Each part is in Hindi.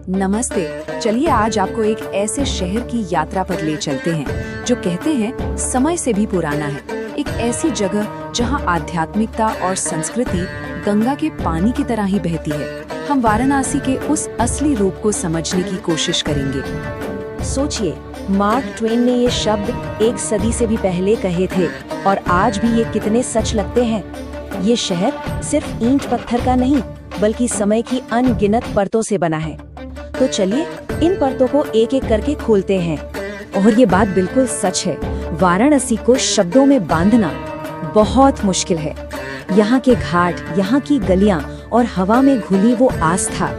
नमस्ते। चलिए आज आपको एक ऐसे शहर की यात्रा पर ले चलते हैं जो कहते हैं समय से भी पुराना है। एक ऐसी जगह जहां आध्यात्मिकता और संस्कृति गंगा के पानी की तरह ही बहती है। हम वाराणसी के उस असली रूप को समझने की कोशिश करेंगे। सोचिए, मार्क ट्वेन ने ये शब्द एक सदी से भी पहले कहे थे और आज भी ये कितने सच लगते हैं। ये शहर सिर्फ ईंट पत्थर का नहीं बल्कि समय की अनगिनत परतों से बना है। तो चलिए इन परतों को एक एक करके खोलते हैं। और ये बात बिल्कुल सच है, वाराणसी को शब्दों में बांधना बहुत मुश्किल है। यहाँ के घाट, यहाँ की गलियाँ और हवा में घुली वो आस्था,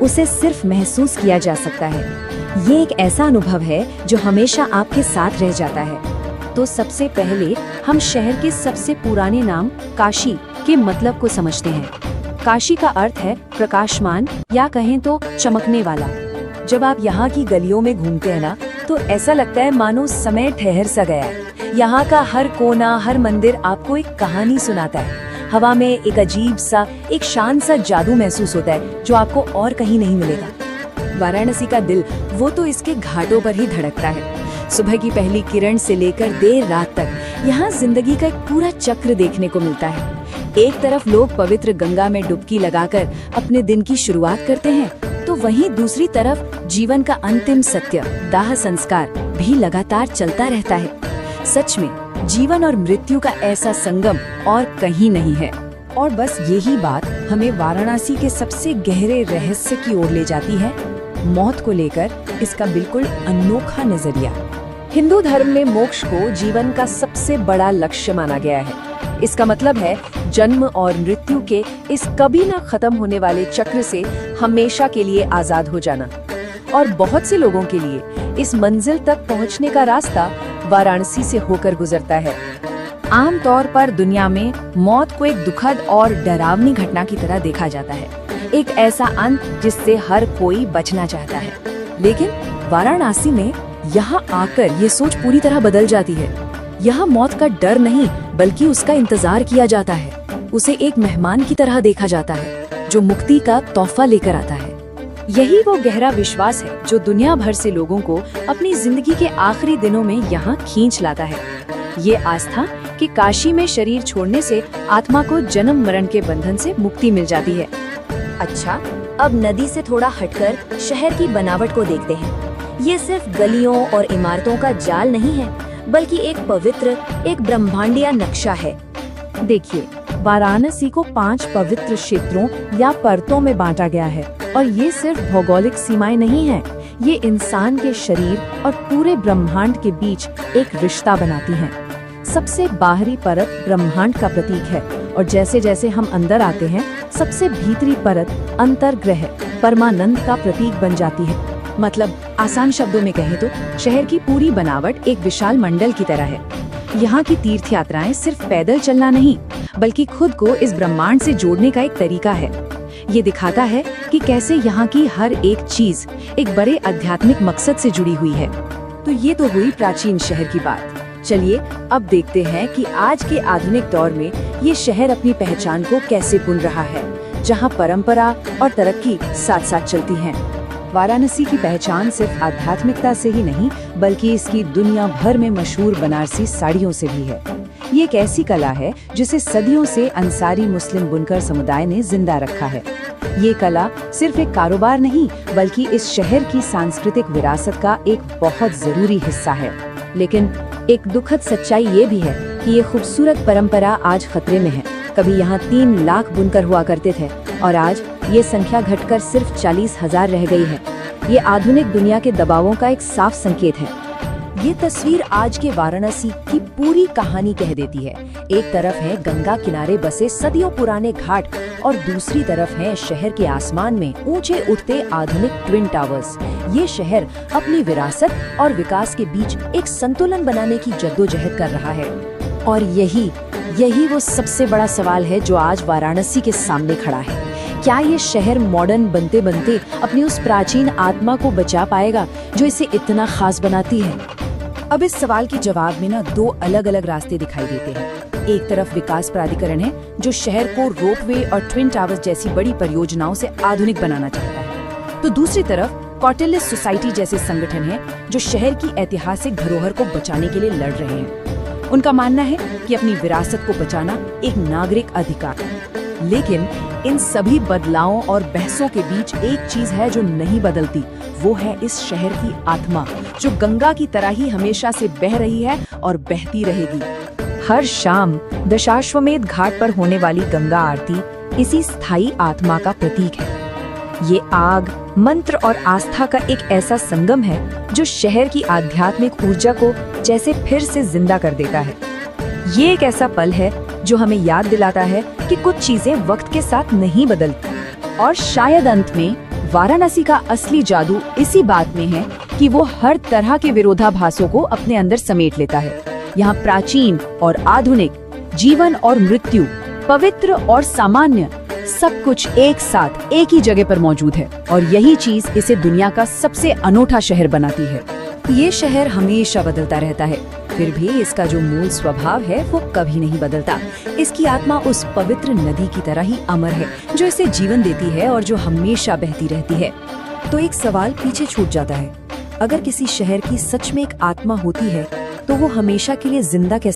उसे सिर्फ महसूस किया जा सकता है। ये एक ऐसा अनुभव है जो हमेशा आपके साथ रह जाता है। तो सबसे पहले हम शहर के सबसे पुराने नाम काशी के मतलब को समझते हैं। काशी का अर्थ है प्रकाशमान या कहें तो चमकने वाला। जब आप यहाँ की गलियों में घूमते हैं ना, तो ऐसा लगता है मानो समय ठहर सा गया है। यहाँ का हर कोना, हर मंदिर आपको एक कहानी सुनाता है। हवा में एक अजीब सा, एक शांत सा जादू महसूस होता है जो आपको और कहीं नहीं मिलेगा। वाराणसी का दिल वो तो इसके घाटों पर ही धड़कता है। सुबह की पहली किरण से लेकर देर रात तक यहाँ जिंदगी का एक पूरा चक्र देखने को मिलता है। एक तरफ लोग पवित्र गंगा में डुबकी लगाकर अपने दिन की शुरुआत करते हैं, तो वहीं दूसरी तरफ जीवन का अंतिम सत्य, दाह संस्कार भी लगातार चलता रहता है। सच में जीवन और मृत्यु का ऐसा संगम और कहीं नहीं है। और बस यही बात हमें वाराणसी के सबसे गहरे रहस्य की ओर ले जाती है, मौत को लेकर इसका बिल्कुल अनोखा नजरिया। हिंदू धर्म में मोक्ष को जीवन का सबसे बड़ा लक्ष्य माना गया है। इसका मतलब है जन्म और मृत्यु के इस कभी न खत्म होने वाले चक्र से हमेशा के लिए आजाद हो जाना। और बहुत से लोगों के लिए इस मंजिल तक पहुंचने का रास्ता वाराणसी से होकर गुजरता है। आमतौर पर दुनिया में मौत को एक दुखद और डरावनी घटना की तरह देखा जाता है, एक ऐसा अंत जिससे हर कोई बचना चाहता है। लेकिन वाराणसी में यहाँ आकर ये सोच पूरी तरह बदल जाती है। यहाँ मौत का डर नहीं बल्कि उसका इंतजार किया जाता है। उसे एक मेहमान की तरह देखा जाता है जो मुक्ति का तोहफा लेकर आता है। यही वो गहरा विश्वास है जो दुनिया भर से लोगों को अपनी जिंदगी के आखिरी दिनों में यहाँ खींच लाता है। ये आस्था कि काशी में शरीर छोड़ने से आत्मा को जन्म मरण के बंधन से मुक्ति मिल जाती है। अच्छा, अब नदी से थोड़ा हटकर शहर की बनावट को देखते हैं। ये सिर्फ गलियों और इमारतों का जाल नहीं है बल्कि एक पवित्र, एक ब्रह्मांडीय नक्शा है। देखिए, वाराणसी को 5 पवित्र क्षेत्रों या परतों में बांटा गया है और ये सिर्फ भौगोलिक सीमाएं नहीं है, ये इंसान के शरीर और पूरे ब्रह्मांड के बीच एक रिश्ता बनाती हैं। सबसे बाहरी परत ब्रह्मांड का प्रतीक है और जैसे जैसे हम अंदर आते हैं, सबसे भीतरी परत अंतर्ग्रह परमानंद का प्रतीक बन जाती है। मतलब आसान शब्दों में कहें तो शहर की पूरी बनावट एक विशाल मंडल की तरह है। यहाँ की तीर्थ यात्राएं सिर्फ पैदल चलना नहीं बल्कि खुद को इस ब्रह्मांड से जोड़ने का एक तरीका है। ये दिखाता है कि कैसे यहाँ की हर एक चीज एक बड़े आध्यात्मिक मकसद से जुड़ी हुई है। तो ये तो हुई प्राचीन शहर की बात। चलिए अब देखते हैं कि आज के आधुनिक दौर में ये शहर अपनी पहचान को कैसे बुन रहा है, जहाँ परंपरा और तरक्की साथ साथ चलती हैं। वाराणसी की पहचान सिर्फ आध्यात्मिकता से ही नहीं बल्कि इसकी दुनिया भर में मशहूर बनारसी साड़ियों से भी है। ये एक ऐसी कला है जिसे सदियों से अंसारी मुस्लिम बुनकर समुदाय ने जिंदा रखा है। ये कला सिर्फ एक कारोबार नहीं बल्कि इस शहर की सांस्कृतिक विरासत का एक बहुत जरूरी हिस्सा है। लेकिन एक दुखद सच्चाई ये भी है कि ये खूबसूरत परंपरा आज खतरे में है। कभी यहाँ 3 लाख बुनकर हुआ करते थे और आज ये संख्या घटकर सिर्फ 40,000 रह गई है। ये आधुनिक दुनिया के दबावों का एक साफ संकेत है। ये तस्वीर आज के वाराणसी की पूरी कहानी कह देती है। एक तरफ है गंगा किनारे बसे सदियों पुराने घाट और दूसरी तरफ है शहर के आसमान में ऊंचे उठते आधुनिक ट्विन टावर्स। ये शहर अपनी विरासत और विकास के बीच एक संतुलन बनाने की जद्दोजहद कर रहा है। और यही वो सबसे बड़ा सवाल है जो आज वाराणसी के सामने खड़ा है। क्या ये शहर मॉडर्न बनते बनते अपनी उस प्राचीन आत्मा को बचा पाएगा जो इसे इतना खास बनाती है? अब इस सवाल के जवाब में 2 अलग अलग रास्ते दिखाई देते हैं। एक तरफ विकास प्राधिकरण है जो शहर को रोपवे और ट्विन टावर्स जैसी बड़ी परियोजनाओं से आधुनिक बनाना चाहता है। तो दूसरी तरफ कौटिल्य सोसाइटी जैसे संगठन हैं जो शहर की ऐतिहासिक धरोहर को बचाने के लिए लड़ रहे हैं। उनका मानना है कि अपनी विरासत को बचाना एक नागरिक अधिकार है। लेकिन इन सभी बदलावों और बहसों के बीच एक चीज है जो नहीं बदलती, वो है इस शहर की आत्मा, जो गंगा की तरह ही हमेशा से बह रही है और बहती रहेगी। हर शाम दशाश्वमेध घाट पर होने वाली गंगा आरती इसी स्थायी आत्मा का प्रतीक है। ये आग, मंत्र और आस्था का एक ऐसा संगम है जो शहर की आध्यात्मिक ऊर्जा को जैसे फिर से जिंदा कर देता है। ये एक ऐसा पल है जो हमें याद दिलाता है कि कुछ चीजें वक्त के साथ नहीं बदलती। और शायद अंत में वाराणसी का असली जादू इसी बात में है कि वो हर तरह के विरोधाभासों को अपने अंदर समेट लेता है। यहाँ प्राचीन और आधुनिक, जीवन और मृत्यु, पवित्र और सामान्य, सब कुछ एक साथ एक ही जगह पर मौजूद है। और यही चीज इसे दुनिया का सबसे अनोखा शहर बनाती है। ये शहर हमेशा बदलता रहता है, फिर भी इसका जो मूल स्वभाव है वो कभी नहीं बदलता। इसकी आत्मा उस पवित्र नदी की तरह ही अमर है जो इसे जीवन देती है और जो हमेशा बहती रहती है। तो एक सवाल पीछे छूट जाता है, अगर किसी शहर की सच में एक आत्मा होती है तो वो हमेशा के लिए जिंदा कैसे